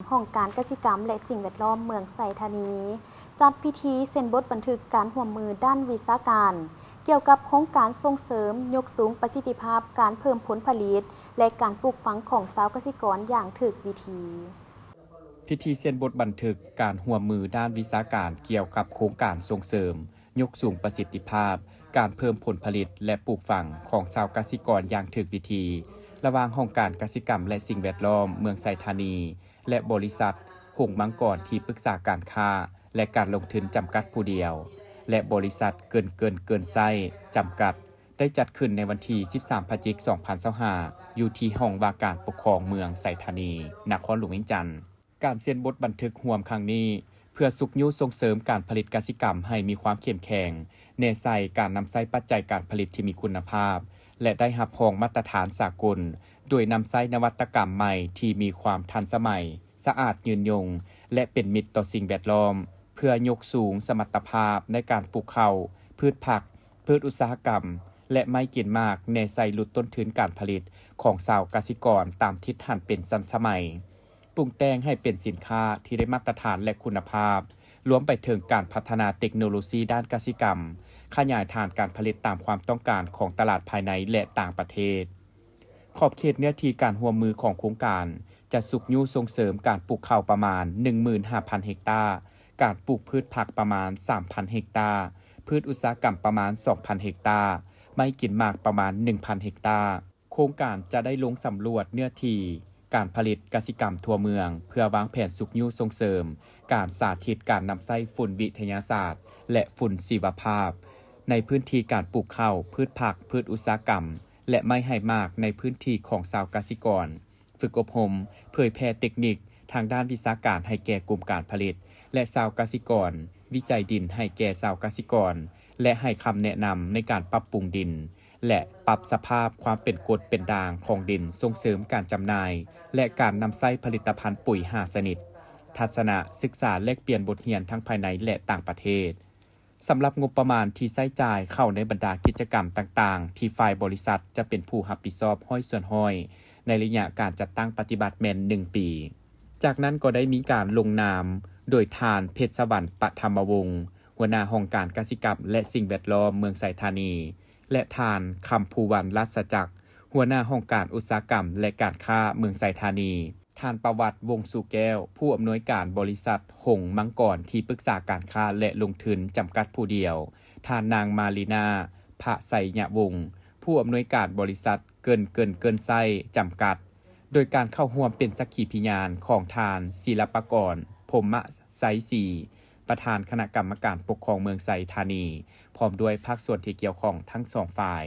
ห้องการกสิกรรมและสิ่งแวดล้อมเมืองไสธานีจัดพิธีเซ็นบทบันทึกการร่วมมือด้านวิชาการเกี่ยวกับโครงการส่งเสริมยกสูงประสิทธิภาพการเพิ่มผลผลิตและการปลูกฝังของชาวเกษตรกรอย่างถูกวิธีพิธีเซ็นบทบันทึกการร่วมมือด้านวิชาการเกี่ยวกับโครงการส่งเสริมยกสูงประสิทธิภาพการเพิ่มผลผลิตและปลูกฝังของชาวเกษตรกรอย่างถูกวิธีระหว่างห้องการกสิกรรมและสิ่งแวดล้อมเมืองไสธานีและบริษัทหงส์มังกรที่ปรึกษาการค้าและการลงทุนจำกัดผู้เดียวและบริษัทเกินไส้จำกัดได้จัดขึ้นในวันที่ 13 พฤศจิกายน 2025อยู่ที่ห้องว่าการปกครองเมืองไสธานีนครหลวงเวียงจันทน์การเซ็นบทบันทึกร่วมครั้งนี้เพื่อสุขยุส่งเสริมการผลิตกสิกรรมให้มีความเข้มแข็งแน่ใส่การนำใช้ปัจจัยการผลิตที่มีคุณภาพและได้รับรองมาตรฐานสากลโดยนำใช้นวัตกรรมใหม่ที่มีความทันสมัยสะอาดยืนยงและเป็นมิตรต่อสิ่งแวดล้อมเพื่อยกสูงสมรรถภาพในการปลูกข้าวพืชผักพืชอุตสาหกรรมและไม่กินมากแน่ใส่ลดต้นทุนการผลิตของชาวเกษตรกรตามทิศทางเป็นทันสมัยปรุงแต่งให้เป็นสินค้าที่ได้มาตรฐานและคุณภาพรวมไปถึงการพัฒนาเทคโนโลยีด้านกสิกรรมขยายฐานการผลิตตามความต้องการของตลาดภายในและต่างประเทศขอบเขตเนื้อที่การร่วมมือของโครงการจะสุขยุส่งเสริมการปลูกข้าวประมาณ 15,000 เฮกตาร์การปลูกพืชผักประมาณ 3,000 เฮกตาร์พืชอุตสาหกรรมประมาณ 2,000 เฮกตาร์ไม้กินหมากประมาณ 1,000 เฮกตาร์โครงการจะได้ลงสำรวจเนื้อที่การผลิตกสิกรรมทั่วเมืองเพื่อวางแผนสุขยุส่งเสริมการสาธิตการนำใช้ฝุ่นวิทยาศาสตร์และฝุ่นชีวภาพในพื้นที่การปลูกข้าวพืชผักพืชอุตสาหกรรมและไม่ให้มากในพื้นที่ของชาวเกษตรกรฝึกอบรมเผยแพร่เทคนิคทางด้านวิชาการให้แก่กลุ่มการผลิตและชาวเกษตรกรวิจัยดินให้แก่ชาวเกษตรกรและให้คำแนะนำในการปรับปรุงดินและปรับสภาพความเป็นกรดเป็นด่างของดินส่งเสริมการจำหน่ายและการนำใช้ผลิตภัณฑ์ปุ๋ย5ชนิดทัศนะศึกษาแลกเปลี่ยนบทเรียนทั้งภายในและต่างประเทศสำหรับงบประมาณที่ใช้จ่ายเข้าในบรรดากิจกรรมต่างๆที่ฝ่ายบริษัทจะเป็นผู้รับผิดชอบห้อยส่วนห้อยในระยะการจัดตั้งปฏิบัติแม่น1 ปีจากนั้นก็ได้มีการลงนามโดยทานเพชรสวรรค์ปฐมวงศ์หัวหน้าห้องการกสิกรรมและสิ่งแวดล้อมเมืองไสธานีและทานคำภูวรรณรัศจักรหัวหน้าห้องการอุตสาหกรรมและการค้าเมืองไสธานีทานประวัติวงสุแก้วผู้อำนวยการบริษัทหงส์มังกรที่ปรึกษาการค้าและลงทุนจำกัดผู้เดียวทานนางมาลีนาพระไสยวงศ์ผู้อำนวยการบริษัทเกินไส้จำกัดโดยการเข้าร่วมเป็นสักขีพยานของทานศิลปากรพรหมไสศรีประธานคณะกรรมการปกครองเมืองไสธานีพร้อมด้วยภาคส่วนที่เกี่ยวข้องทั้ง2 ฝ่าย